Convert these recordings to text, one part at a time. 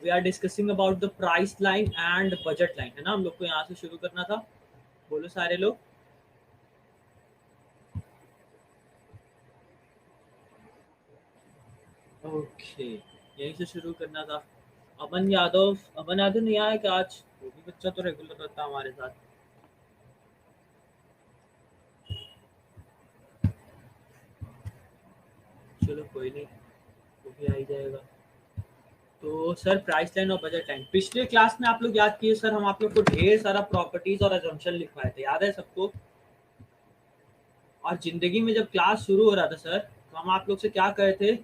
We are discussing about the price line and budget line, है ना। हम लोग को यहाँ से शुरू करना था। बोलो सारे लोग। ओके, यहीं से शुरू करना था। अमन यादव नहीं आया क्या आज? वो भी बच्चा तो रेगुलर रहता है हमारे साथ। चलो कोई नहीं, वो भी आ ही जाएगा। तो सर प्राइस लाइन और बजट लाइन, पिछले क्लास में आप लोग याद किए सर, हम आप लोग को ढेर सारा प्रॉपर्टीज और अजम्पशन लिखवाए थे, याद है सबको? और जिंदगी में जब क्लास शुरू हो रहा था सर, तो हम आप लोग से क्या कहे थे?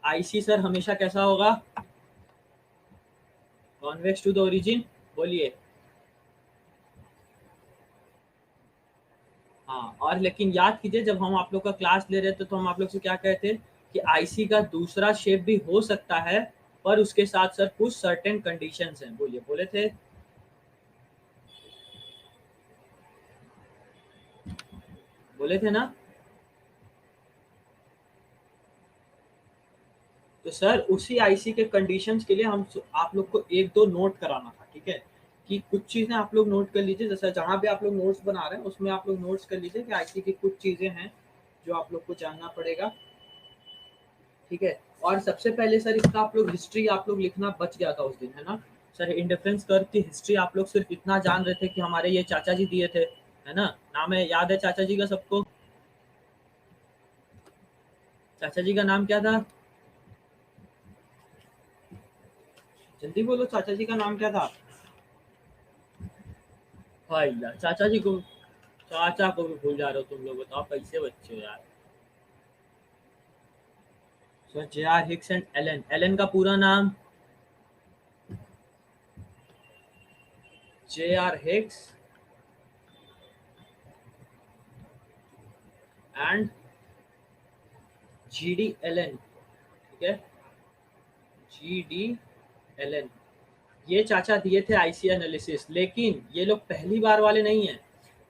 आईसी सर हमेशा कैसा होगा? Convex to the origin. बोलिए। हाँ, और लेकिन याद कीजिए जब हम आप लोग का क्लास ले रहे थे तो हम आप लोग से क्या कहते कि आईसी का दूसरा शेप भी हो सकता है, पर उसके साथ सर कुछ सर्टेन कंडीशंस हैं। बोलिए, बोले थे? बोले थे ना? तो सर उसी आईसी के कंडीशंस के लिए हम आप लोग को एक दो नोट कराना था, ठीक है? कि कुछ चीज़ें आप लोग नोट कर लीजिए, जैसे जहाँ भी आप लोग नोट्स बना रहे हैं उसमें आप लोग नोट्स कर लीजिए कि आईसी की कुछ चीज़ें हैं जो आप लोग को जानना पड़ेगा, ठीक है? और सबसे पहले सर इसका आप लोग हिस्ट्री आप लोग लिखना बच गया था उस दिन, है ना? सर इंडिफरेंस कर्व की हिस्ट्री आप लोग सिर्फ इतना जान रहे थे कि हमारे ये चाचा जी दिए थे, है ना? नाम है, याद है चाचा जी का सबको? चाचा जी का नाम क्या था? जल्दी बोलो, चाचा जी का नाम क्या था? भाई यार, चाचा को भी भूल जा रहे हो तुम लोग, बताओ कैसे बच्चे हो यार। Sir J R Hicks and Allen, Allen का पूरा नाम? J R Hicks and G D Allen, ठीक है? जी डी एलन, ये चाचा दिए थे आईसी एनालिसिस, लेकिन ये लोग पहली बार वाले नहीं है।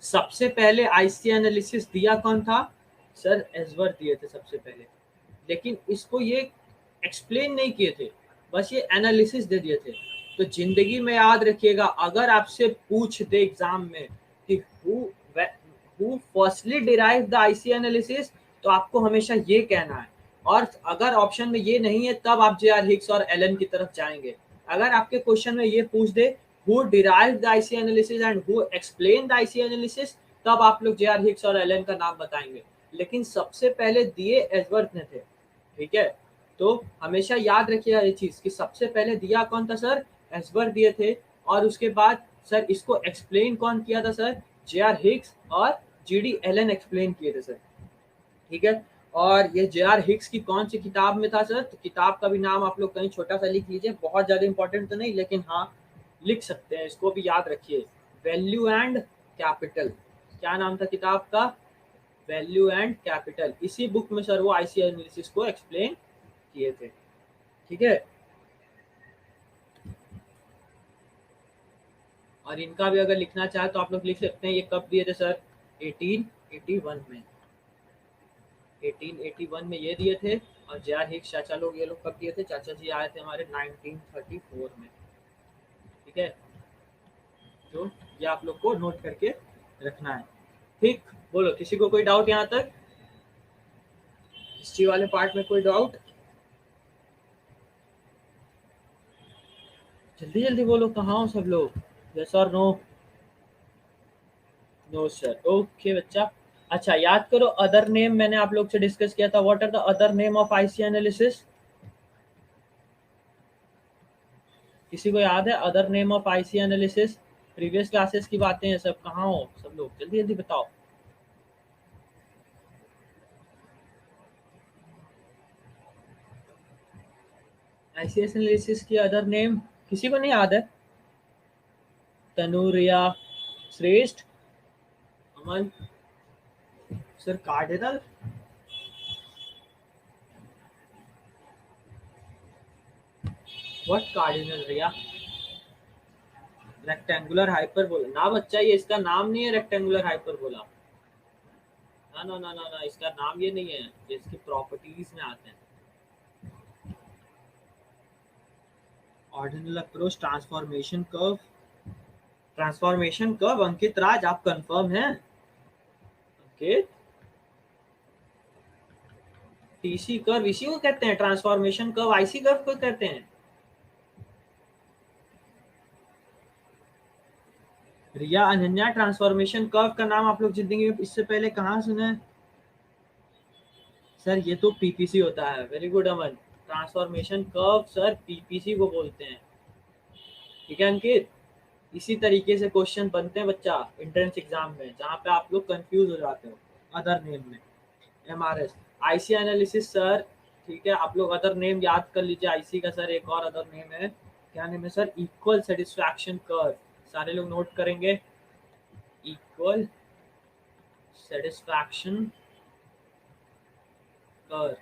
सबसे पहले आईसी एनालिसिस दिया कौन था? सर एजवर दिए थे सबसे पहले, लेकिन इसको ये एक्सप्लेन नहीं किए थे, बस ये एनालिसिस दे दिए थे। तो जिंदगी में याद रखिएगा, अगर आपसे पूछ दे एग्जाम में कि who firstly derive the IC analysis, तो आपको हमेशा ये कहना है। और अगर ऑप्शन में ये नहीं है तब आप जे आर हिक्स और एलन की तरफ जाएंगे। अगर आपके क्वेश्चन में ये पूछ दे who derive the IC analysis and who explain the IC analysis, तब आप लोग जे आर हिक्स और एलन का नाम बताएंगे। लेकिन सबसे पहले दिए एजवर्थ ने थे, ठीक है? तो हमेशा याद रखिएगा ये चीज कि सबसे पहले दिया कौन था सर? एसबर्ग दिए थे। और उसके बाद सर इसको एक्सप्लेन कौन किया था सर? जे आर हिक्स और जी डी एलन एक्सप्लेन किए थे सर, ठीक है? और ये जे आर हिक्स की कौन सी किताब में था सर? तो किताब का भी नाम आप लोग कहीं छोटा सा लिख लीजिए, बहुत ज्यादा इंपॉर्टेंट तो नहीं, लेकिन हाँ लिख सकते हैं, इसको भी याद रखिए। वैल्यू एंड कैपिटल, क्या नाम था किताब का? Value and capital. इसी बुक में सर वो आईसी एनालिसिस को एक्सप्लेन किए थे, ठीक है? और इनका भी अगर लिखना चाहे तो आप लोग लिख सकते हैं। ये कब दिए थे सर? 1881 में। 1881 में ये दिए थे। और जे आर हिक्स चाचा लोग, ये लोग कब दिए थे? चाचा जी आए थे हमारे 1934 में, ठीक है? तो ये आप लोग को नोट करके रखना है, ठीक? बोलो, किसी को कोई डाउट यहाँ तक? हिस्ट्री वाले पार्ट में कोई डाउट? जल्दी जल्दी बोलो, कहाँ हो सब लोग? यस और नो? नो सर, ओके बच्चा। अच्छा याद करो, अदर नेम मैंने आप लोग से डिस्कस किया था। What are the other name of IC analysis? किसी को याद है other name of IC analysis? Previous classes की बातें हैं सब, कहाँ हो सब लोग? जल्दी जल्दी बताओ। आईसी एनालिसिस की अदर नेम किसी को नहीं याद है? Tanuriya, Shreshth, Aman, sir cardinal, what cardinal Riya? Rectangular hyperbola ना बच्चा, ये इसका नाम नहीं है रेक्टेंगुलर हाइपरबोला। ना ना ना ना ना, इसका नाम ये नहीं है, ये इसकी प्रॉपर्टीज में आते हैं। ऑर्डिनल अप्रोच, ट्रांसफॉर्मेशन कर्व अंकित राज, आप कंफर्म हैं अंकित? टीसी कर्व इसी को कहते हैं, ट्रांसफॉर्मेशन कर्व आईसी कर्व को कहते हैं। रिया अनन्या, ट्रांसफॉर्मेशन कर्व का नाम आप लोग जिंदगी में इससे पहले कहाँ सुने हैं? सर ये तो पीपीसी होता है। वेरी गुड अमन, ट्रांसफॉर्मेशन कर्व सर पीपीसी को बोलते हैं। ठीक है अंकित, इसी तरीके से क्वेश्चन बनते हैं बच्चा एंट्रेंस एग्जाम में, जहाँ पे आप लोग कंफ्यूज हो जाते हो अदर नेम में। एमआरएस, आईसी एनालिसिस सर, ठीक है आप लोग अदर नेम याद कर लीजिए आईसी का। सर एक और अदर नेम है, क्या नेम है सर? Equal satisfaction curve. सारे लोग नोट करेंगे, इक्वल सेटिस्फैक्शन कर्व।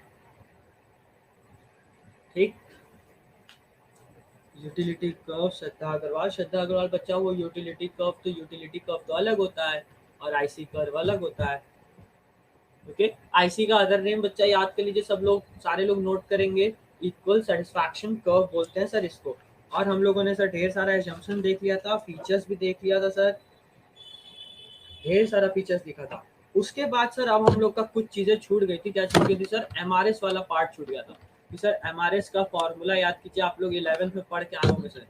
ठीक, यूटिलिटी कर्व श्रद्धा अग्रवाल, श्रद्धा अग्रवाल बच्चा वो यूटिलिटी कर्व तो यूटिलिटी कर्व तो अलग होता है और आईसी कर्व अलग होता है। ओके, आईसी का अदर नेम बच्चा याद कर लीजिए सब लोग, सारे लोग नोट करेंगे, इक्वल सेटिस्फैक्शन कर्व बोलते हैं सर इसको। और हम लोगों ने सर ढेर सारा एजम्पशन देख लिया था, फीचर्स भी देख लिया था सर, ढेर सारा फीचर्स दिखा था। उसके बाद सर अब हम लोग का कुछ चीजें छूट गई थी। क्या छूट गई थी सर? एमआरएस वाला पार्ट छूट गया था कि सर एमआरएस का फॉर्मूला याद कीजिए, आप लोग 11th में पढ़ के आए होंगे सर।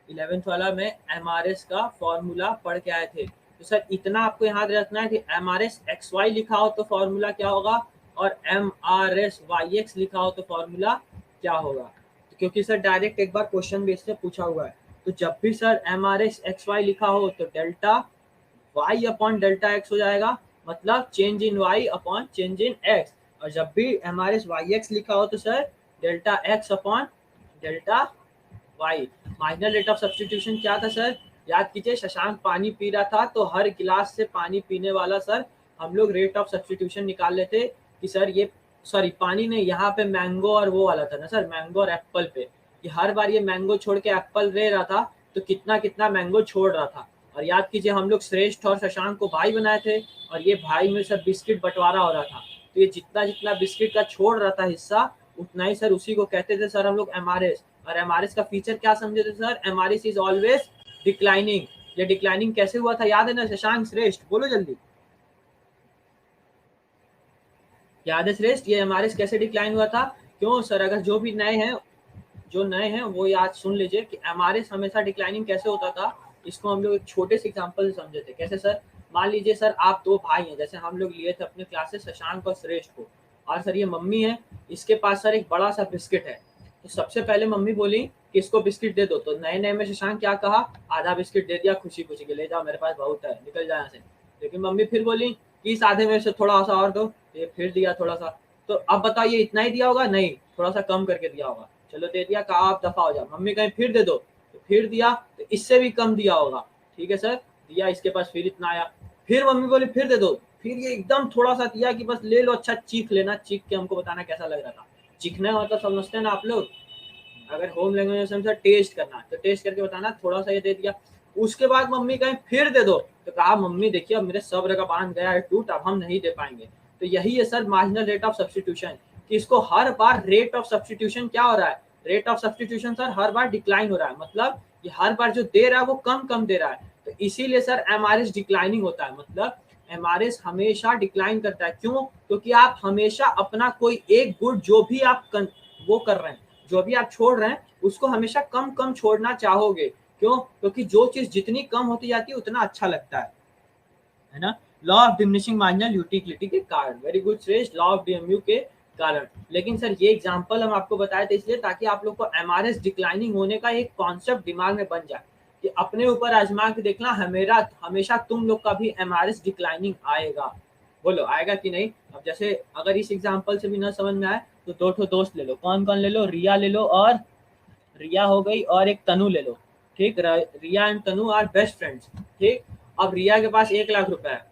11th वाला में एमआरएस का फॉर्मूला पढ़ के आए थे। तो सर इतना आपको याद रखना है कि एमआरएस एक्स वाई लिखा हो तो फॉर्मूला क्या होगा, और एमआरएस वाई एक्स लिखा हो तो फॉर्मूला क्या होगा। क्योंकि सर डायरेक्ट एक बार क्वेश्चन बेस से पूछा हुआ है। तो जब भी सर एमआरएस एक्स वाई लिखा हो तो delta y upon delta x हो जाएगा, मतलब change in y upon change in x। और जब भी एमआरएस वाई एक्स लिखा हो तो sir delta x upon delta y। Minor rate of substitution क्या था सर? याद कीजिए, शशांक पानी पी रहा था तो हर गिलास से पानी पीने वाला सर हम लोग रेट ऑफ सब्सटीट्यूशन निकाल लेते कि सर ये, सॉरी पानी नहीं, यहाँ पे मैंगो और वो वाला था ना सर, मैंगो और एप्पल पे, कि हर बार ये मैंगो छोड़ के एप्पल ले रहा था तो कितना कितना मैंगो छोड़ रहा था। और याद कीजिए हम लोग श्रेष्ठ और शशांक को भाई बनाए थे, और ये भाई में सर बिस्किट बंटवारा हो रहा था, तो ये जितना जितना बिस्किट का छोड़ रहा था हिस्सा उतना ही सर उसी को कहते थे सर हम लोग एमआरएस। और एमआरएस का फीचर क्या समझे थे sir? MRS is always declining. ये डिक्लाइनिंग कैसे हुआ था याद है ना शशांक श्रेष्ठ? बोलो जल्दी, याद है श्रेष्ठ ये एमआरएस कैसे डिक्लाइन हुआ था? क्यों सर? अगर जो भी नए हैं, जो नए हैं वो याद सुन लीजिए कि एमआरएस हमेशा डिक्लाइनिंग कैसे होता था। इसको हम लोग एक छोटे से एग्जांपल से समझे थे। कैसे सर? मान लीजिए सर आप दो भाई हैं, जैसे हम लोग लिए थे अपने क्लास से शशांक और श्रेष्ठ को, और सर ये मम्मी है, इसके पास सर एक बड़ा सा बिस्किट है। तो सबसे पहले मम्मी बोली कि इसको बिस्किट दे दो, तो नए नए में शशांक क्या कहा? आधा बिस्किट दे दिया खुशी खुशी के, ले जाओ मेरे पास बहुत है, निकल जाए यहाँ से। लेकिन मम्मी फिर बोली कि इस आधे में से थोड़ा सा और दो, ये फिर दिया थोड़ा सा। तो अब बताइए इतना ही दिया होगा? नहीं, थोड़ा सा कम करके दिया होगा। चलो दे दिया, कहा आप दफा हो जाओ। मम्मी कहीं फिर दे दो, तो फिर दिया, तो इससे भी कम दिया होगा। ठीक है सर, दिया, इसके पास फिर इतना आया। फिर मम्मी बोली फिर दे दो, फिर ये एकदम थोड़ा सा दिया कि बस ले लो, अच्छा चीख लेना, चीख के हमको बताना कैसा लग रहा था। चीखना मतलब समझते हैं ना आप लोग? अगर होम लैंग्वेज में टेस्ट करना तो टेस्ट करके बताना, थोड़ा सा ये दे दिया। उसके बाद मम्मी कहीं फिर दे दो, तो कहा मम्मी देखिए अब मेरे सब्र का बांध गया है टूट, अब हम नहीं दे पाएंगे। तो यही है sir marginal rate of substitution, कि इसको हर बार रेट ऑफ सब्सटीट्यूशन क्या हो रहा है? Rate of substitution sir her bar decline हो रहा है, मतलब ये हर बार जो दे रहा है वो कम कम दे रहा है। तो इसीलिए सर एमआरएस डिक्लाइनिंग होता है, मतलब एमआरएस हमेशा डिक्लाइन करता है। क्यों? क्योंकि आप हमेशा अपना कोई एक गुड जो भी आप वो कर रहे हैं, जो भी आप छोड़ रहे हैं उसको हमेशा कम कम छोड़ना चाहोगे। क्यों? क्योंकि जो चीज जितनी कम होती जाती है उतना अच्छा लगता है ना? Law of diminishing marginal utility के कारण। वेरी गुड श्रेष्ठ, लॉ ऑफ डीएमयू के कारण। लेकिन सर ये एग्जांपल हम आपको बताए थे इसलिए ताकि आप लोग को एमआरएस डिक्लाइनिंग होने का एक कॉन्सेप्ट दिमाग में बन जाए कि अपने ऊपर आजमा के देखना, हमेशा तुम लोग का भी एमआरएस डिक्लाइनिंग आएगा। बोलो आएगा कि नहीं? अब जैसे अगर इस एग्जांपल से भी ना समझ में आए तो दो ठो दोस्त ले लो। कौन कौन ले लो? रिया ले लो, और रिया हो गई, और एक तनु ले लो। ठीक, Riya and Tanu are best friends. ठीक, अब रिया के पास 1 लाख रुपए है,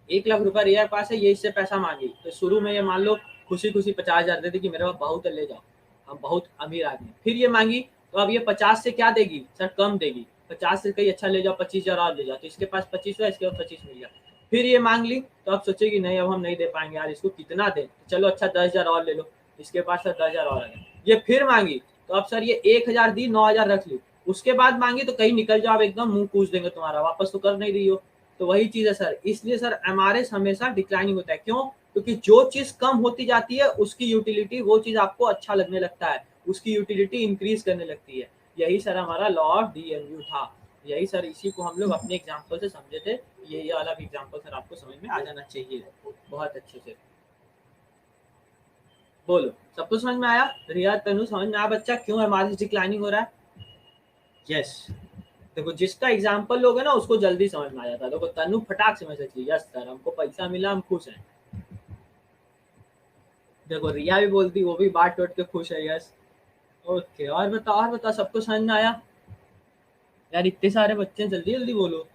1 लाख रुपए रिया के पास है, ये इससे पैसा मांगी। तो शुरू में ये मान लो खुशी खुशी 50,000 दे दी कि मेरे पास बहुत है ले जाओ, हम बहुत अमीर आदमी। फिर ये मांगी तो अब ये 50 से क्या देगी सर? कम देगी। 50 से कहीं अच्छा ले जाओ 25,000 और ले जाओ, तो इसके पास 25 है, इसके पास 25 मिल गया। फिर ये मांग ली तो अब सोचेगी नहीं अब हम नहीं दे पाएंगे यार, इसको कितना दें, चलो अच्छा 10,000 और ले लो, इसके पास 10,000 और आ गया। ये फिर मांगी तो अब सर ये 1000 दी, 9000 रख ली, उसके बाद मांगी तो कहीं निकल जाओ, एकदम मुंह पूछ देंगे तुम्हारा, वापस तो कर नहीं रही हो। तो वही चीज है सर, इसलिए सर एमआरएस हमेशा डिक्लाइनिंग होता है। क्यों? क्योंकि जो चीज कम होती जाती है उसकी यूटिलिटी, वो चीज आपको अच्छा लगने लगता है, उसकी यूटिलिटी इंक्रीज करने लगती है। यही सर हमारा लॉ ऑफ डीएमयू था। यही सर, इसी को हम लोग अपने एग्जाम्पल से समझे थे। ये वाला भी एग्जाम्पल सर आपको समझ में आ जाना चाहिए बहुत अच्छे से। बोलो, सबको समझ में आया? रिया, तनु, समझ में आया बच्चा क्यों एमआरएस डिक्लाइनिंग हो रहा है? यस। देखो जिसका एग्जाम्पल लोगे ना उसको जल्दी समझ में आ जाता है। देखो तनु फटाक से मैसेज की, यस सर हमको पैसा मिला, हम खुश हैं। देखो रिया भी बोलती, वो भी बात टोट के खुश है, यस। ओके, और बताओ, और बताओ, सबको समझ में आया? यार इतने सारे बच्चे, जल्दी जल्दी बोलो।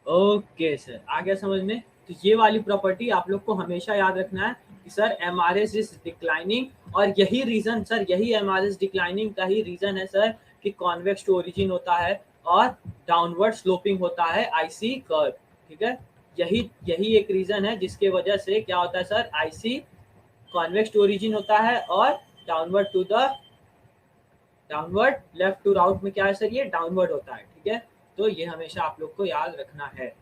ओके सर, आ गया समझ में। तो ये वाली प्रॉपर्टी आप लोग को हमेशा याद रखना है कि सर एमआरएस इज डिक्लाइनिंग, और यही रीजन सर, यही एमआरएस डिक्लाइनिंग का ही रीजन है सर कि कॉन्वेक्स टू ओरिजिन होता है और डाउनवर्ड स्लोपिंग होता है आईसी कर्व। ठीक है, यही यही एक रीजन है जिसके वजह से क्या होता है sir, IC convex to origin होता है और downward to the, downward left to right में क्या है सर, ये डाउनवर्ड होता है। ठीक है, तो ये हमेशा आप लोग को याद रखना है।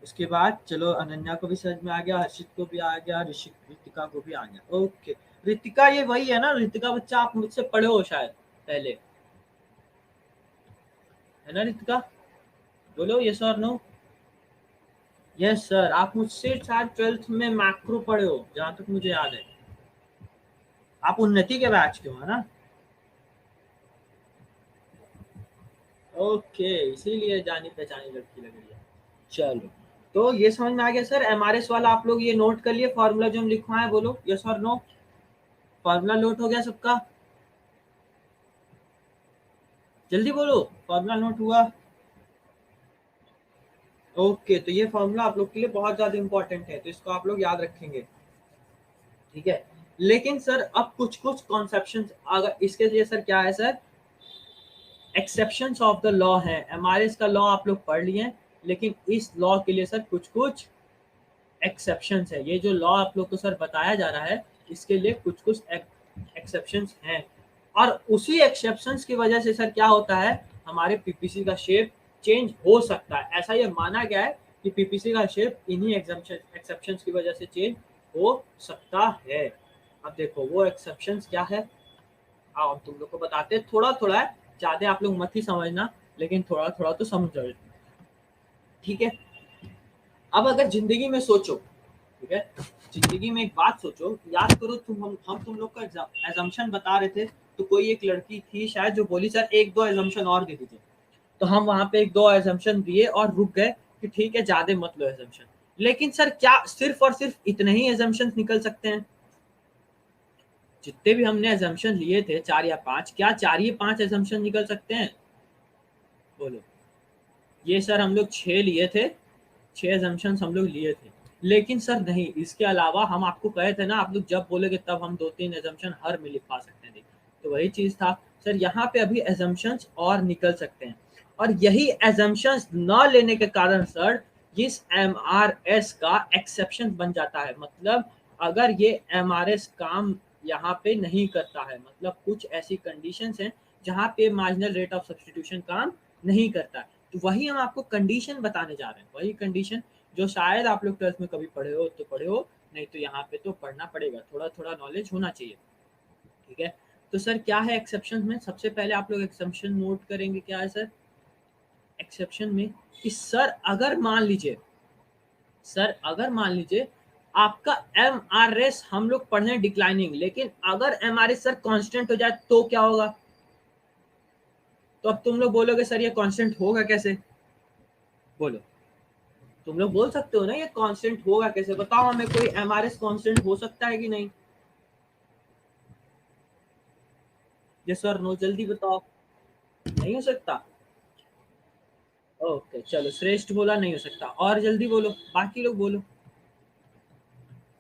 उसके बाद चलो, अनन्या को भी समझ में आ गया, हर्षित को भी आ गया, ऋतिका को भी आ गया। ओके, ऋतिका ये वही है ना, ऋतिका बच्चा आप मुझसे पढ़े हो शायद पहले, है ना ऋतिका? बोलो यस और नो। यस सर, आप मुझसे शायद 12th में मैक्रो पढ़े हो जहां तक मुझे याद है। आप उन्नति के बैच के हो, है ना? ओके, इसीलिए जानी पहचानी लड़की लग रही है। चलो, तो ये समझ में आ गया सर एमआरएस वाला, आप लोग ये नोट कर लिए फॉर्मूला जो हम लिखवाए, बोलो यस और नो। फॉर्मूला नोट हो गया सबका? जल्दी बोलो, फॉर्मूला नोट हुआ? ओके, तो ये फॉर्मूला आप लोग के लिए बहुत ज्यादा इंपॉर्टेंट है, तो इसको आप लोग याद रखेंगे। ठीक है, लेकिन सर अब कुछ कुछ कॉन्सेप्शन, अगर इसके लिए सर क्या है sir, exceptions of the law है। एमआरएस का लॉ आप लोग पढ़ लिए, लेकिन इस लॉ के लिए सर कुछ कुछ एक्सेप्शंस है। ये जो लॉ आप लोग को सर बताया जा रहा है, इसके लिए कुछ कुछ एक्सेप्शंस हैं, और उसी एक्सेप्शंस की वजह से सर क्या होता है, हमारे पीपीसी का शेप चेंज हो सकता है। ऐसा ये माना गया है कि पीपीसी का शेप इन्हीं एक्सेप्शंस की वजह से चेंज हो सकता है। अब देखो वो एक्सेप्शंस क्या है, आओ तुम लोग को बताते हैं। थोड़ा थोड़ा है, ज्यादा आप लोग मत ही समझना, लेकिन थोड़ा थोड़ा तो समझो। ठीक है, अब अगर जिंदगी में सोचो, ठीक है, जिंदगी में एक बात सोचो, याद करो, हम तुम लोग का एजम्पशन बता रहे थे, तो कोई एक लड़की थी शायद जो बोली सर एक दो एजम्पशन और दे दीजिए, तो हम वहां पे एक दो एजम्पशन दिए और रुक गए कि ठीक है ज्यादा मत लो एजम्पशन। लेकिन सर क्या सिर्फ और सिर्फ इतने ही एजम्पशन निकल सकते हैं? जितने भी हमने एजम्पशन लिए थे 4 या 5, क्या 4 ही 5 एजम्पशन निकल सकते हैं? बोलो। ये सर हम लोग 6 लिए थे, 6 एजम्पशन हम लोग लिए थे, लेकिन सर नहीं, इसके अलावा हम आपको कहे थे ना, आप लोग जब बोलेगे तब हम 2-3 एजम्पशन हर में लिखवा सकते हैं। तो वही चीज था सर, यहाँ पे अभी एजम्पशंस और निकल सकते हैं, और यही एजम्पशंस न लेने के कारण सर इस एमआरएस का एक्सेप्शन बन जाता है। मतलब अगर ये एमआरएस काम यहाँ पे नहीं करता है, मतलब कुछ ऐसी कंडीशंस हैं जहाँ पे मार्जिनल रेट ऑफ सब्स्टिट्यूशन काम नहीं करता है, तो वही हम आपको कंडीशन बताने जा रहे हैं। वही कंडीशन जो शायद आप लोग 12th में कभी पढ़े हो तो पढ़े हो, नहीं तो यहाँ पे तो पढ़ना पड़ेगा, थोड़ा थोड़ा नॉलेज होना चाहिए। ठीक है, तो सर क्या है एक्सेप्शन में, सबसे पहले आप लोग एक्सेप्शन नोट करेंगे। क्या है सर एक्सेप्शन में, कि सर अगर मान लीजिए, सर अगर मान लीजिए आपका एम आर एस हम लोग पढ़े डिक्लाइनिंग, लेकिन अगर M R S sir constant हो जाए तो क्या होगा? तो अब तुम लोग बोलोगे सर ये कांस्टेंट होगा कैसे? बोलो, तुम लोग बोल सकते हो ना ये कांस्टेंट होगा कैसे, बताओ हमें, कोई एमआरएस कांस्टेंट हो सकता है कि नहीं? यस और नो, जल्दी बताओ। नहीं हो सकता? ओके चलो, श्रेष्ठ बोला नहीं हो सकता, और जल्दी बोलो, बाकी लोग बोलो।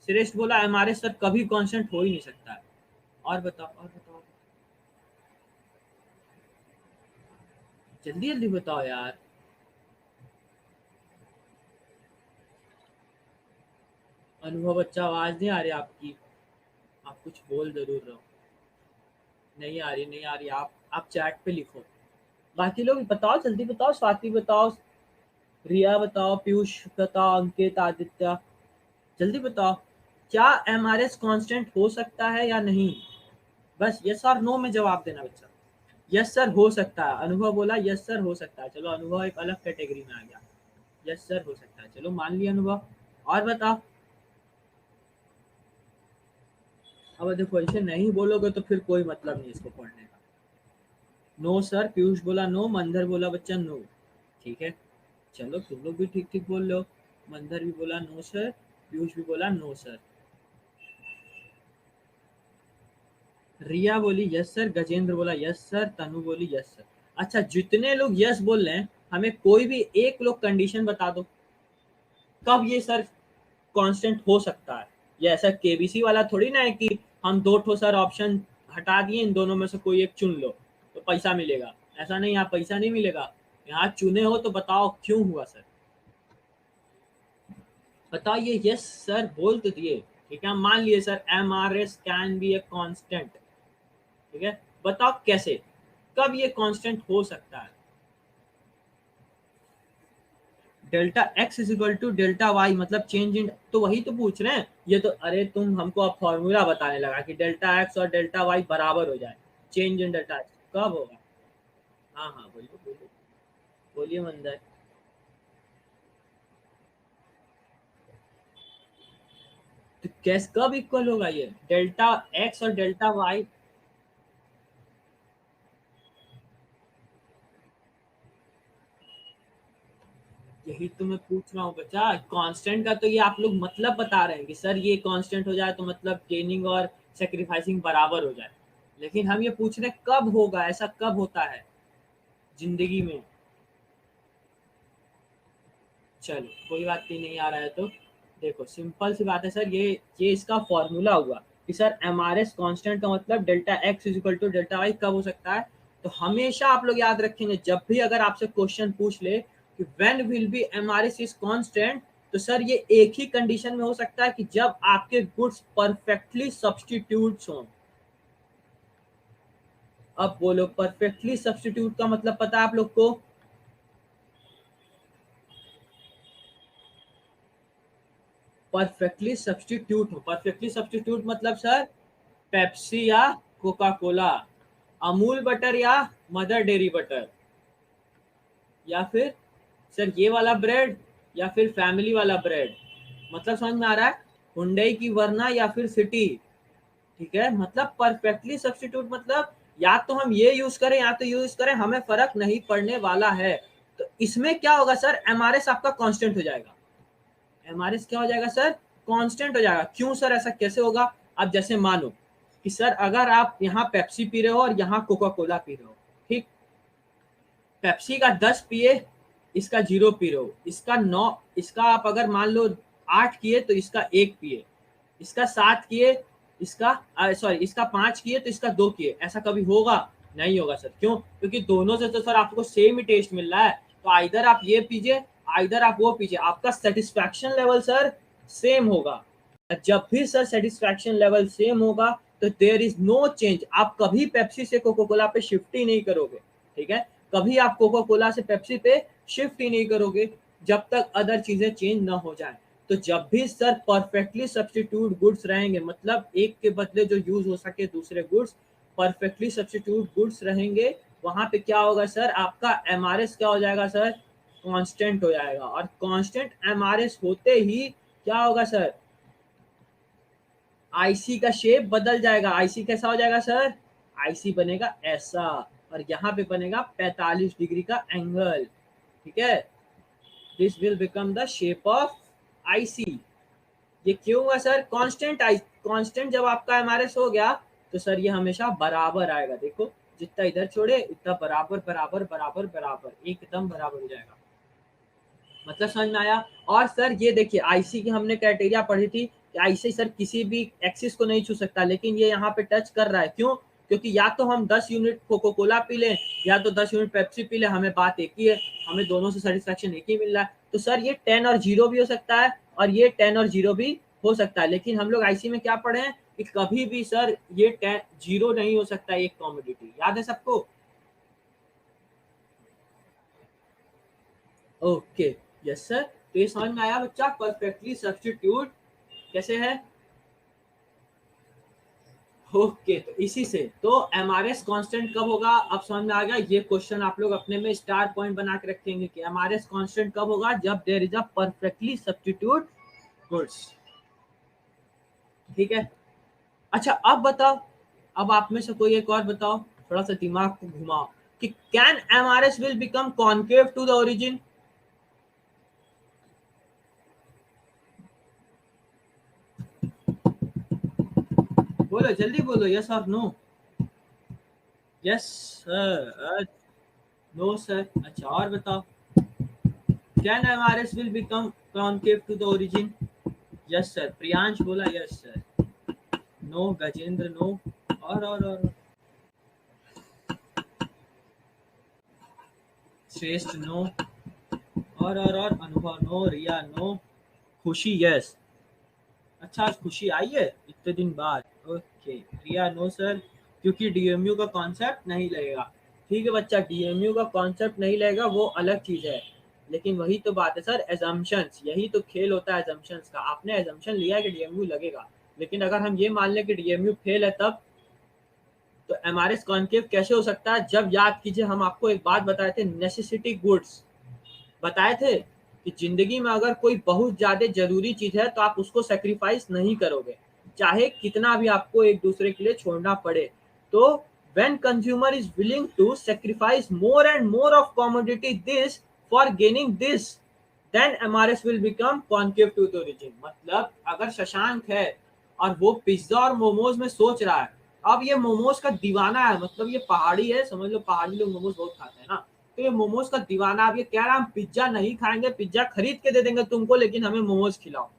श्रेष्ठ बोला एमआरएस सर कभी कांस्टेंट हो ही नहीं सकता है। और बताओ, और बताओ, जल्दी जल्दी बताओ यार। अनुभव, अच्छा आवाज नहीं आ रही आपकी, आप कुछ बोल जरूर रहो। नहीं आ रही, नहीं आ रही, आप चैट पे लिखो। बाकी लोग बताओ, जल्दी बताओ, स्वाति बताओ, रिया बताओ, पीयूष बताओ, अंकित, आदित्य, जल्दी बताओ। क्या एमआरएस कांस्टेंट हो सकता है या नहीं? बस यस और नो में जवाब देना बच्चा। यस सर हो सकता है, अनुभव बोला यस सर हो सकता है। चलो अनुभव एक अलग कैटेगरी में आ गया। यस सर हो सकता है, चलो मान लिया अनुभव। और बताओ। अब देखो ऐसे नहीं बोलोगे तो फिर कोई मतलब नहीं इसको पढ़ने का। नो सर, पीयूष बोला नो, मंदर बोला बच्चा नो। ठीक है, चलो तुम लोग भी ठीक ठीक बोल लो। मंदर भी बोला नो सर, पीयूष भी बोला नो सर। रिया बोली यस सर, गजेंद्र बोला यस सर, तनु बोली यस सर। अच्छा, जितने लोग यस बोल रहे हैं हमें कोई भी एक लोग कंडीशन बता दो कब ये सर कांस्टेंट हो सकता है। ये ऐसा केबीसी वाला थोड़ी ना है कि हम दो ठो सर ऑप्शन हटा दिए, इन दोनों में से कोई एक चुन लो तो पैसा मिलेगा। ऐसा नहीं, यहाँ पैसा नहीं मिलेगा। यहाँ चुने हो तो बताओ क्यों हुआ सर। बताओ, ये यस सर बोल तो दिए, ठीक है, हम मान लिए sir M R S can be a constant. ठीक है, बताओ कैसे, कब ये कांस्टेंट हो सकता है। Delta X is equal to delta Y मतलब चेंज इन, तो वही तो पूछ रहे हैं ये तो। अरे तुम हमको अब फॉर्मूला बताने लगा कि डेल्टा एक्स और डेल्टा वाई बराबर हो जाए, चेंज इन डेल्टा एक्स कब होगा। हाँ हाँ बोलिए बोलिए, बोलिए मंदर। तो कैसे कब इक्वल होगा ये डेल्टा एक्स और डेल्टा वाई। यही तो मैं पूछ रहा हूँ बच्चा, कांस्टेंट का तो ये आप लोग मतलब बता रहे हैं कि सर ये कांस्टेंट हो जाए तो मतलब गेनिंग और सेक्रीफाइसिंग बराबर हो जाए, लेकिन हम ये पूछ रहे हैं कब होगा, ऐसा कब होता है जिंदगी में। चलो कोई बात नहीं आ रहा है तो देखो सिंपल सी बात है सर, ये इसका फॉर्मूला हुआ कि sir M R S constant का मतलब delta X is equal to delta Y कब हो सकता है। तो हमेशा आप लोग याद रखेंगे जब भी अगर आपसे क्वेश्चन पूछ ले कि when will be M R S is constant, तो सर ये एक ही कंडीशन में हो सकता है कि जब आपके गुड्स परफेक्टली सब्सटीट्यूट हों। अब बोलो परफेक्टली सब्सटीट्यूट का मतलब पता है आप लोग को। परफेक्टली सब्सटीट्यूट हो, परफेक्टली सब्सटीट्यूट मतलब सर पेप्सी या कोका कोला, अमूल बटर या मदर डेयरी बटर, या फिर सर ये वाला ब्रेड या फिर फैमिली वाला ब्रेड। मतलब समझ में आ रहा है, हुंडई की वरना या फिर सिटी। ठीक है, मतलब परफेक्टली सब्सटीट्यूट मतलब या तो हम ये यूज करें या तो यूज करें, हमें फर्क नहीं पड़ने वाला है। तो इसमें क्या होगा सर, एमआरएस आपका कांस्टेंट हो जाएगा। एमआरएस क्या हो जाएगा सर, कांस्टेंट हो जाएगा। क्यों सर, ऐसा कैसे होगा। अब जैसे मानो कि सर अगर आप यहाँ पेप्सी पी रहे हो और यहाँ कोका कोला पी रहे हो, ठीक, पेप्सी का 10 पिए, इसका 0 पी रहे हो, इसका 9, इसका आप अगर मान लो 8 किए तो इसका 1 पिए, इसका 7 किए, इसका सॉरी इसका 5 किए तो इसका 2 किए। ऐसा कभी होगा नहीं होगा सर। क्यों, क्योंकि दोनों से तो सर आपको सेम ही टेस्ट मिल रहा है। तो आइदर आप ये पीजिए आइदर आप वो पीजिए, आपका सेटिस्फैक्शन लेवल सर सेम होगा। जब भी सर सेटिस्फैक्शन लेवल सेम होगा तो देयर इज नो चेंज, आप कभी पेप्सी से कोका कोला पे शिफ्ट ही नहीं करोगे। ठीक है, कभी आप कोका कोला से पेप्सी पे शिफ्ट ही नहीं करोगे जब तक अदर चीजें चेंज ना हो जाए। तो जब भी सर परफेक्टली सब्सटीट्यूट गुड्स रहेंगे, मतलब एक के बदले जो यूज हो सके दूसरे गुड्स, परफेक्टली सब्सटीट्यूट गुड्स रहेंगे, वहां पे क्या होगा सर, आपका एमआरएस क्या हो जाएगा सर, कांस्टेंट हो जाएगा। और कांस्टेंट एमआरएस होते ही क्या होगा सर, आईसी का शेप बदल जाएगा। आईसी कैसा हो जाएगा सर, आईसी बनेगा ऐसा, और यहाँ पे बनेगा 45 डिग्री का एंगल। ठीक है, this will become the shape of IC. ये क्यों हुआ सर, कांस्टेंट कांस्टेंट जब आपका एमआरएस हो गया तो सर ये हमेशा बराबर आएगा। देखो जितना इधर छोड़े इतना बराबर बराबर बराबर बराबर एकदम बराबर हो जाएगा। मतलब समझ में आया। और सर ये देखिए आईसी की हमने क्राइटेरिया पढ़ी थी कि आईसी सर किसी भी एक्सिस को नहीं छू सकता, लेकिन ये यहाँ पे टच कर रहा है। क्यों, क्योंकि या तो हम 10 यूनिट कोको कोला पी लें या तो 10 यूनिट पेप्सी पी लें, हमें बात एक ही है, हमें दोनों से सेटिस्फेक्शन एक ही मिल रहा है। तो सर ये 10 और 0 भी हो सकता है और ये 10 और 0 भी हो सकता है, लेकिन हम लोग आईसी में क्या पढ़े हैं, कि कभी भी सर ये 0 नहीं हो सकता एक कॉमोडिटी, याद है सबको? Okay, yes sir. तो ये समझ में आया बच्चा, परफेक्टली सब्स्टिट्यूट कैसे है? ओके, तो इसी से तो एमआरएस कांस्टेंट कब होगा, अब समझ में आ गया। ये क्वेश्चन आप लोग अपने में स्टार पॉइंट बना के रखेंगे कि एमआरएस कांस्टेंट कब होगा, जब there is a perfectly substitute goods. ठीक है, अच्छा अब बताओ, अब आप में से कोई एक और बताओ, थोड़ा सा दिमाग को घुमाओ कि can MRS will become concave to the origin? बोलो जल्दी बोलो, यस और no? Yes sir, no sir. अच्छा और बताओ, can MRS will become concave to the origin? Yes sir, Priyansh बोला yes sir. No Gajendra no. और श्रेष्ठ नो। और Anubhav no, Riya no, Khushi yes. अच्छा आज खुशी आई है इतने दिन बाद, ओके। रिया नो सर, क्योंकि डीएमयू का कॉन्सेप्ट नहीं लगेगा। ठीक है बच्चा, डीएमयू का कॉन्सेप्ट नहीं लगेगा वो अलग चीज है, लेकिन वही तो बात है सर, एजम्पशंस, यही तो खेल होता है एजम्पशंस का। आपने एजम्पशन लिया है कि डीएमयू लगेगा, लेकिन अगर हम ये मान लें कि डीएमयू फेल है तब तो एमआरएस कॉन्केव कैसे हो सकता है? जब याद कीजिए हम आपको एक बात बताए थे, नेसेसिटी गुड्स बताए थे कि जिंदगी में अगर कोई बहुत ज्यादा जरूरी चीज है तो आप उसको सेक्रीफाइस नहीं करोगे, चाहे कितना भी आपको एक दूसरे के लिए छोड़ना पड़े। तो when consumer is willing to sacrifice more and more of commodity this for gaining this, then MRS will become concave to the origin। मतलब अगर शशांक है और वो पिज्जा और मोमोज में सोच रहा है, अब ये मोमोज का दीवाना है, मतलब ये पहाड़ी है, समझ लो पहाड़ी लोग मोमोज बहुत खाते हैं ना, तो ये मोमोज का दीवाना, अब ये कह रहा है हम पिज्जा नहीं खाएंगे, पिज्जा खरीद के दे देंगे तुमको, लेकिन हमें मोमोज खिलाओ।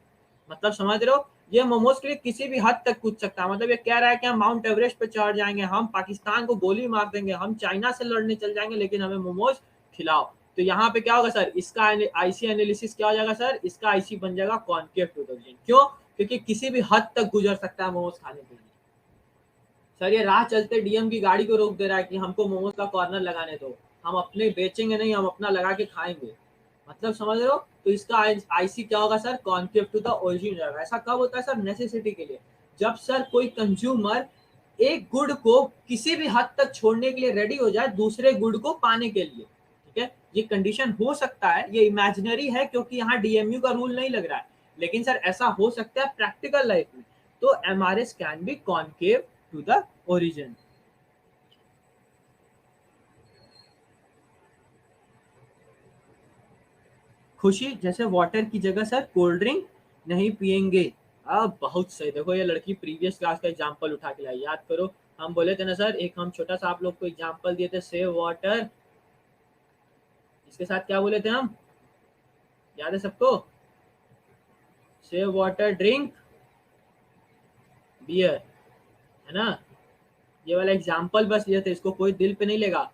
मतलब समझ रहे हो, ये मोमोज के लिए किसी भी हद तक कूद सकता है। मतलब ये कह रहा है कि हम माउंट एवरेस्ट पे चढ़ जाएंगे, हम पाकिस्तान को गोली मार देंगे, हम चाइना से लड़ने चल जाएंगे, लेकिन हमें मोमोज खिलाओ। तो यहाँ पे क्या होगा सर, इसका आईसी एनालिसिस क्या हो जाएगा सर, इसका आईसी बन जाएगा कॉन्केव टू द ओरिजिन। क्यों? क्योंकि किसी भी हद तक गुजर सकता है मोमोज खाने के लिए। सर ये राह चलते डीएम की गाड़ी को रोक दे रहा है कि हमको मोमोज का कॉर्नर लगाने दो, हम अपने बेचेंगे नहीं, हम अपना लगा के खाएंगे। मतलब समझ रहे हो, तो इसका आईसी क्या होगा sir, concave to the origin रहेगा। ऐसा कब होता है सर, नेसेसिटी के लिए, जब सर कोई कंज्यूमर एक गुड को किसी भी हद तक छोड़ने के लिए रेडी हो जाए दूसरे गुड को पाने के लिए। ठीक है, ये कंडीशन हो सकता है, ये इमेजिनरी है क्योंकि यहाँ डीएमयू का रूल नहीं लग रहा है, लेकिन सर ऐसा हो सकता है प्रैक्टिकल लाइफ में। तो MRS can be concave to the origin. खुशी, जैसे वाटर की जगह सर कोल्ड ड्रिंक नहीं पियेंगे। अब बहुत सही, देखो ये लड़की प्रीवियस क्लास का एग्जांपल उठा के लाई, याद करो। हम बोले थे ना सर, एक हम छोटा सा आप लोग को एग्जांपल दिए थे, सेव वाटर, इसके साथ क्या बोले थे हम, याद है सबको? सेव वाटर ड्रिंक बियर, है ना? ये वाला एग्जांपल बस लिए थे, इसको कोई दिल पे नहीं लेगा।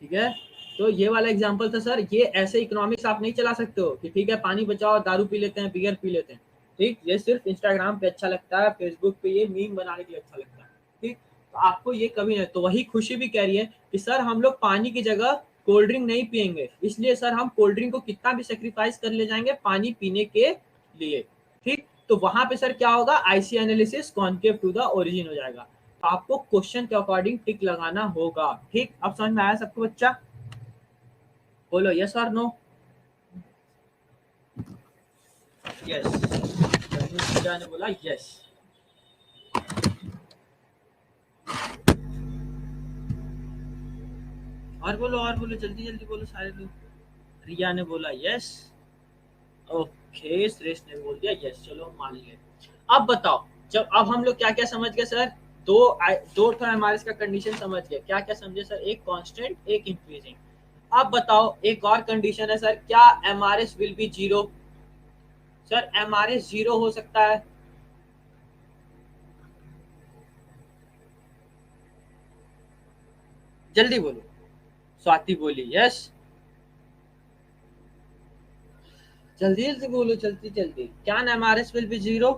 ठीक है, तो ये वाला एग्जांपल था सर, ये ऐसे इकोनॉमिक्स आप नहीं चला सकते हो कि ठीक है पानी बचाओ, दारू पी लेते हैं, बियर पी लेते हैं। ठीक, ये सिर्फ इंस्टाग्राम पे अच्छा लगता है, फेसबुक पे ये मीम बनाने के लिए अच्छा लगता है। ठीक, तो आपको ये कभी नहीं। तो वही खुशी भी कह रही है कि सर हम लोग पानी की जगह कोल्ड ड्रिंक नहीं पियेंगे, इसलिए सर हम कोल्ड ड्रिंक को कितना भी सेक्रीफाइस कर ले जाएंगे पानी पीने के लिए। ठीक, तो वहां पे सर क्या होगा, IC analysis concave to the origin हो जाएगा। तो आपको क्वेश्चन के अकॉर्डिंग टिक लगाना होगा। ठीक, अब समझ में आया सबको बच्चा? बोलो यस और नो? यस, पूजा ने बोला यस। और बोलो जल्दी जल्दी बोलो सारे लोग। रिया ने बोला यस, ओके। श्रेष्ठ ने बोल दिया यस, चलो मान लिए। अब बताओ, जब अब हम लोग क्या क्या समझ गए सर, दो दो एमआरएस का कंडीशन समझ गए, क्या क्या समझे सर, एक कांस्टेंट एक इंक्रीजिंग। अब बताओ एक और कंडीशन है सर, क्या MRS will be zero? Sir MRS zero हो सकता है? जल्दी बोलो। स्वाति बोली यस, जल्दी जल्दी बोलो, जल्दी जल्दी। क्या MRS will be zero?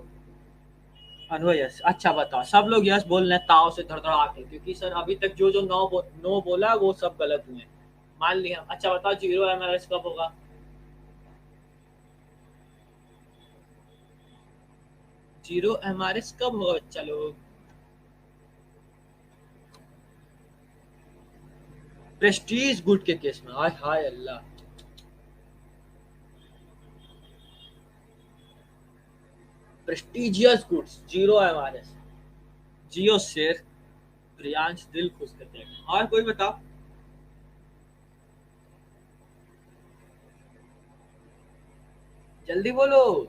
Anwar yes. अच्छा बताओ, सब लोग यस बोल रहे हैं ताव से धड़धड़ा के, क्योंकि सर अभी तक जो जो नो बोला वो सब गलत हुए। मान लिया। अच्छा बताओ, जीरो एमआरएस कब होगा? जीरो एमआरएस कब होगा बच्चा लोग? प्रेस्टीज गुड के केस में, हाय हाय Allah. Prestigious goods zero MRS. जियो शेर, प्रियांश दिल खुश कर देगा। और कोई बताओ। जल्दी बोलो।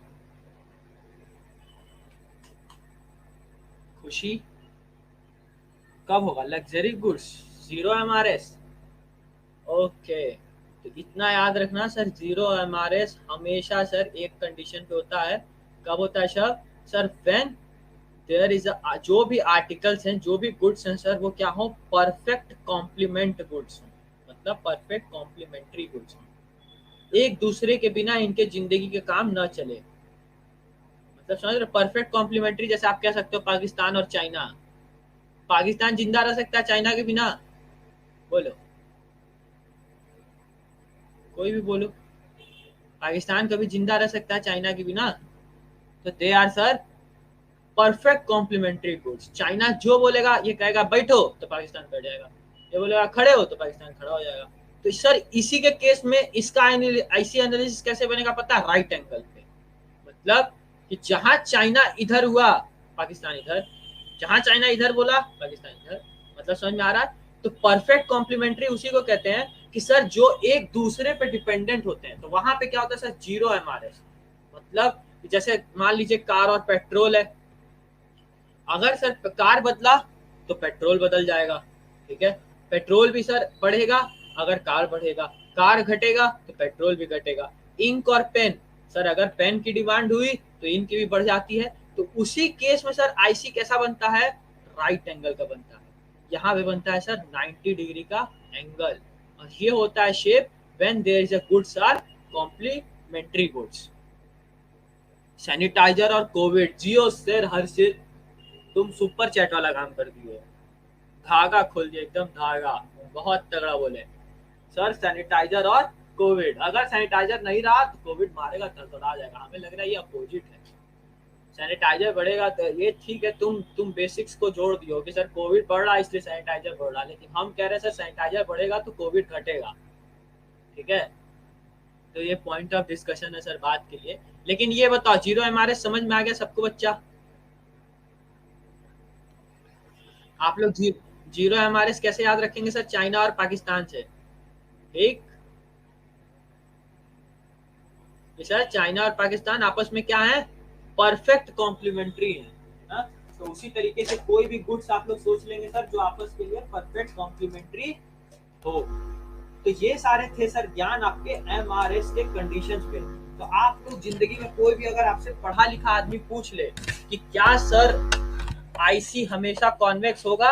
खुशी कब होगा? Luxury goods zero MRS. Okay, तो इतना याद रखना सर, जीरो एमआरएस हमेशा सर एक कंडीशन पे होता है। कब होता है sir? Sir when there is जो भी आर्टिकल्स हैं, जो भी गुड्स हैं सर, वो क्या हो? परफेक्ट कॉम्प्लीमेंट गुड्स हो, मतलब परफेक्ट कॉम्प्लीमेंट्री गुड्स हो, एक दूसरे के बिना इनके जिंदगी के काम न चले। मतलब समझ रहे? परफेक्ट कॉम्प्लीमेंट्री, जैसे आप कह सकते हो पाकिस्तान और चाइना। पाकिस्तान जिंदा रह सकता है चाइना के बिना? बोलो, कोई भी बोलो। पाकिस्तान कभी जिंदा रह सकता है चाइना के बिना? तो they are sir perfect complementary goods. China जो बोलेगा, ये कहेगा बैठो तो पाकिस्तान बैठ जाएगा, ये बोलेगा खड़े हो तो पाकिस्तान खड़ा हो जाएगा। तो सर इसी के केस में इसका ऐसी एनालिसिस कैसे बनेगा पता है? राइट एंगल पे। मतलब कि जहां चाइना इधर हुआ, पाकिस्तान इधर, जहां चाइना इधर बोला, पाकिस्तान इधर। मतलब समझ में आ रहा है? तो परफेक्ट कॉम्प्लीमेंट्री उसी को कहते हैं कि सर जो एक दूसरे पे डिपेंडेंट होते हैं। तो वहां पे क्या होता है सर? Zero MRS. मतलब जैसे मान लीजिए कार और पेट्रोल है, अगर सर कार बदला तो पेट्रोल बदल जाएगा, ठीक है? पेट्रोल भी सर बढ़ेगा अगर कार बढ़ेगा, कार घटेगा तो पेट्रोल भी घटेगा। इंक और पेन, सर अगर पेन की डिमांड हुई तो इंक भी बढ़ जाती है। तो उसी केस में सर आईसी कैसा बनता है? राइट एंगल का बनता है। यहाँ पे बनता है सर 90 डिग्री का एंगल, और ये होता है shape when there is a goods are complementary goods. Sanitiser और कोविड, जियो सर हर से तुम सुपर चैट वाला काम कर दिए। धागा खोल दिया एकदम, धागा बहुत तगड़ा बोले सर। सैनिटाइजर और कोविड, अगर सैनिटाइजर नहीं रहा तो कोविड मारेगा, थड़थड़ा जाएगा। हमें लग रहा है ये अपोजिट है। सैनिटाइजर बढ़ेगा तो ये ठीक है, तुम बेसिक्स को जोड़ दियो कि सर कोविड बढ़ रहा है इसलिए सैनिटाइजर बढ़ रहा है, लेकिन हम कह रहे हैं सर सैनिटाइजर बढ़ेगा तो कोविड घटेगा, ठीक है? तो ये पॉइंट ऑफ डिस्कशन है सर बात के लिए। लेकिन ये बताओ, जीरो एमआरएस समझ में आ गया सबको बच्चा? आप लोग जीरो एमआरएस कैसे याद रखेंगे सर? चाइना और पाकिस्तान से, ठीक? सर चाइना और पाकिस्तान आपस में क्या है? परफेक्ट कॉम्प्लीमेंट्री है ना? तो उसी तरीके से कोई भी गुड्स आप लोग सोच लेंगे सर जो आपस के लिए परफेक्ट कॉम्प्लीमेंट्री हो। तो ये सारे थे सर ज्ञान आपके एमआरएस के कंडीशंस पे। तो आप लोग जिंदगी में कोई भी अगर आपसे पढ़ा लिखा आदमी पूछ ले कि क्या सर आईसी हमेशा कॉन्वेक्स होगा,